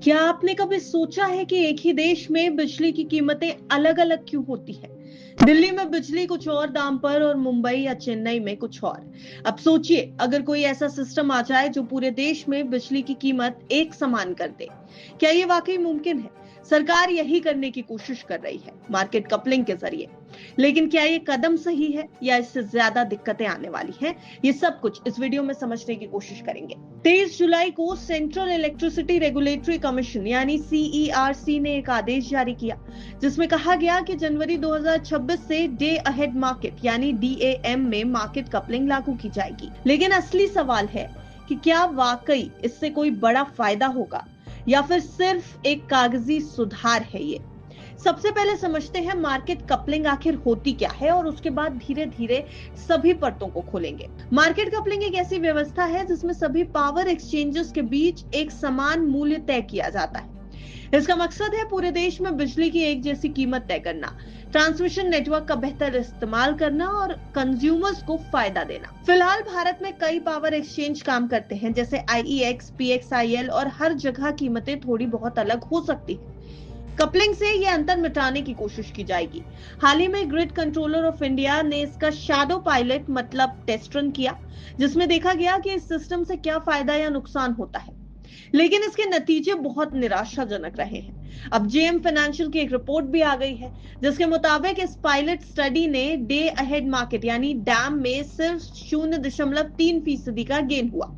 क्या आपने कभी सोचा है कि एक ही देश में बिजली की कीमतें अलग अलग क्यों होती है? दिल्ली में बिजली कुछ और दाम पर और मुंबई या चेन्नई में कुछ और। अब सोचिए, अगर कोई ऐसा सिस्टम आ जाए जो पूरे देश में बिजली की कीमत एक समान कर दे, क्या ये वाकई मुमकिन है? सरकार यही करने की कोशिश कर रही है, मार्केट कपलिंग के जरिए। लेकिन क्या ये कदम सही है या इससे ज्यादा दिक्कतें आने वाली हैं? ये सब कुछ इस वीडियो में समझने की कोशिश करेंगे। 23 जुलाई को सेंट्रल इलेक्ट्रिसिटी रेगुलेटरी कमीशन यानी CERC ने एक आदेश जारी किया, जिसमें कहा गया कि जनवरी 2026 से डे अहेड मार्केट यानी DAM में मार्केट कपलिंग लागू की जाएगी। लेकिन असली सवाल है कि क्या वाकई इससे कोई बड़ा फायदा होगा या फिर सिर्फ एक कागजी सुधार है ये। सबसे पहले समझते हैं मार्केट कपलिंग आखिर होती क्या है और उसके बाद धीरे धीरे सभी परतों को खोलेंगे। मार्केट कपलिंग एक ऐसी व्यवस्था है जिसमें सभी पावर एक्सचेंजेस के बीच एक समान मूल्य तय किया जाता है। इसका मकसद है पूरे देश में बिजली की एक जैसी कीमत तय करना, ट्रांसमिशन नेटवर्क का बेहतर इस्तेमाल करना और कंज्यूमर्स को फायदा देना। फिलहाल भारत में कई पावर एक्सचेंज काम करते हैं, जैसे IEX, PXIL, और हर जगह कीमतें थोड़ी बहुत अलग हो सकती है। कपलिंग से ये अंतर मिटाने की कोशिश की जाएगी। हाल ही में ग्रिड कंट्रोलर ऑफ इंडिया ने इसका शैडो पायलट मतलब टेस्ट रन किया, जिसमें देखा गया कि इस सिस्टम से क्या फायदा या नुकसान होता है। लेकिन इसके नतीजे बहुत निराशाजनक रहे हैं। अब JM फाइनेंशियल की एक रिपोर्ट भी आ गई है, जिसके मुताबिक इस पायलट स्टडी ने डे अहेड मार्केट यानी डैम में सिर्फ 0.3% का गेन हुआ।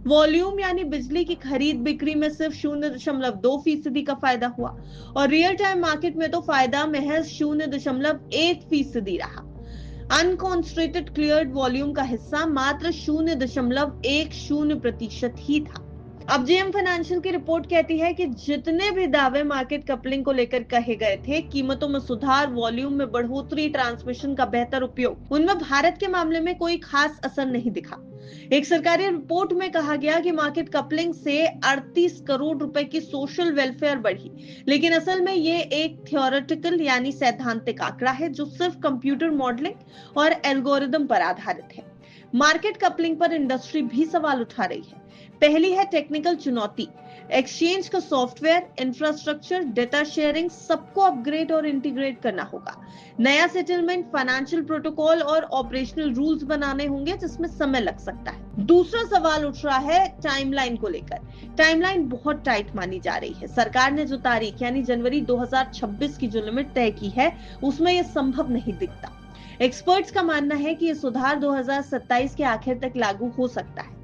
वॉल्यूम यानी बिजली की खरीद बिक्री में सिर्फ 0.2% का फायदा हुआ और रियल टाइम मार्केट में तो फायदा महज 0.1% रहा। अनकॉन्स्ट्रेटेड क्लियर्ड वॉल्यूम का हिस्सा मात्र 0.10% ही था। अब JM फाइनेंशियल की रिपोर्ट कहती है कि जितने भी दावे मार्केट कपलिंग को लेकर कहे गए थे, कीमतों में सुधार, वॉल्यूम में बढ़ोतरी, ट्रांसमिशन का बेहतर उपयोग, उनमें भारत के मामले में कोई खास असर नहीं दिखा। एक सरकारी रिपोर्ट में कहा गया कि मार्केट कपलिंग से 38 करोड़ रुपए की सोशल वेलफेयर बढ़ी, लेकिन असल में ये एक थियोरेटिकल यानी सैद्धांतिक आंकड़ा है जो सिर्फ कंप्यूटर मॉडलिंग और एल्गोरिदम पर आधारित है। मार्केट कपलिंग पर इंडस्ट्री भी सवाल उठा रही है। पहली है टेक्निकल चुनौती। एक्सचेंज का सॉफ्टवेयर, इंफ्रास्ट्रक्चर, डेटा शेयरिंग सबको अपग्रेड और इंटीग्रेट करना होगा। नया सेटलमेंट, फाइनेंशियल प्रोटोकॉल और ऑपरेशनल रूल्स बनाने होंगे, जिसमें समय लग सकता है। दूसरा सवाल उठ रहा है टाइमलाइन को लेकर। टाइमलाइन बहुत टाइट मानी जा रही है। सरकार ने जो तारीख यानी जनवरी 2026 की जो लिमिट तय की है, उसमें यह संभव नहीं दिखता। एक्सपर्ट्स का मानना है कि यह सुधार 2027 के आखिर तक लागू हो सकता है।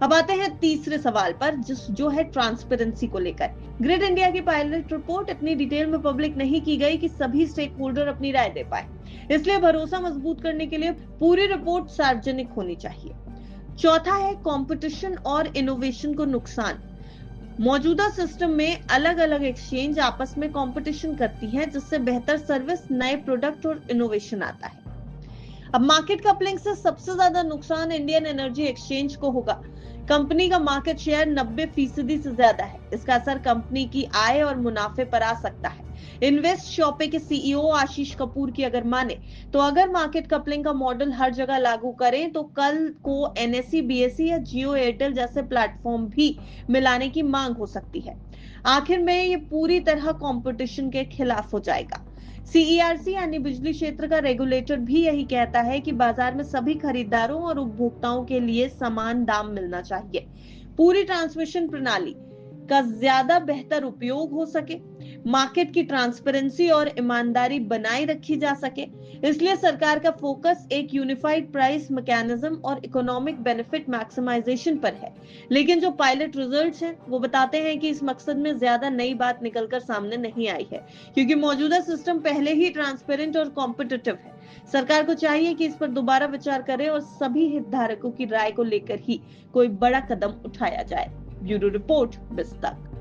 अब आते हैं तीसरे सवाल पर, जो है ट्रांसपेरेंसी को लेकर। ग्रिड इंडिया की पायलट रिपोर्ट इतनी डिटेल में पब्लिक नहीं की गई कि सभी स्टेक होल्डर अपनी राय दे पाए, इसलिए भरोसा मजबूत करने के लिए पूरी रिपोर्ट सार्वजनिक होनी चाहिए। चौथा है कंपटीशन और इनोवेशन को नुकसान। मौजूदा सिस्टम में अलग अलग एक्सचेंज आपस में कंपटीशन करती हैं, जिससे बेहतर सर्विस, नए प्रोडक्ट और इनोवेशन आता है। अब मार्केट कपलिंग से सबसे ज्यादा नुकसान इंडियन एनर्जी एक्सचेंज को होगा। कंपनी का मार्केट शेयर 90% से ज्यादा है। इसका असर कंपनी की आय और मुनाफे पर आ सकता है। इन्वेस्ट शॉपे के CEO आशीष कपूर की अगर माने तो अगर मार्केट कपलिंग का मॉडल हर जगह लागू करें तो कल को NSE, BSE या जियो एयरटेल जैसे प्लेटफॉर्म भी मिलाने की मांग हो सकती है। आखिर में ये पूरी तरह कंपटीशन के खिलाफ हो जाएगा। CERC यानी बिजली क्षेत्र का रेगुलेटर भी यही कहता है कि बाजार में सभी खरीदारों और उपभोक्ताओं के लिए समान दाम मिलना चाहिए। पूरी ट्रांसमिशन प्रणाली का ज्यादा बेहतर उपयोग हो सके, मार्केट की ट्रांसपेरेंसी और ईमानदारी बनाए रखी जा सके, इसलिए सरकार का फोकस एक यूनिफाइड प्राइस मैकेनिज्म और इकोनॉमिक बेनिफिट मैक्सिमाइजेशन पर है। लेकिन जो पायलट रिजल्ट्स हैं वो बताते हैं कि इस मकसद में ज्यादा नई बात निकलकर सामने नहीं आई है, क्योंकि मौजूदा सिस्टम पहले ही ट्रांसपेरेंट और कॉम्पिटिटिव है। सरकार को चाहिए कि इस पर दोबारा विचार करे और सभी हितधारकों की राय को लेकर ही कोई बड़ा कदम उठाया जाए। Bureau report, बिस्तक।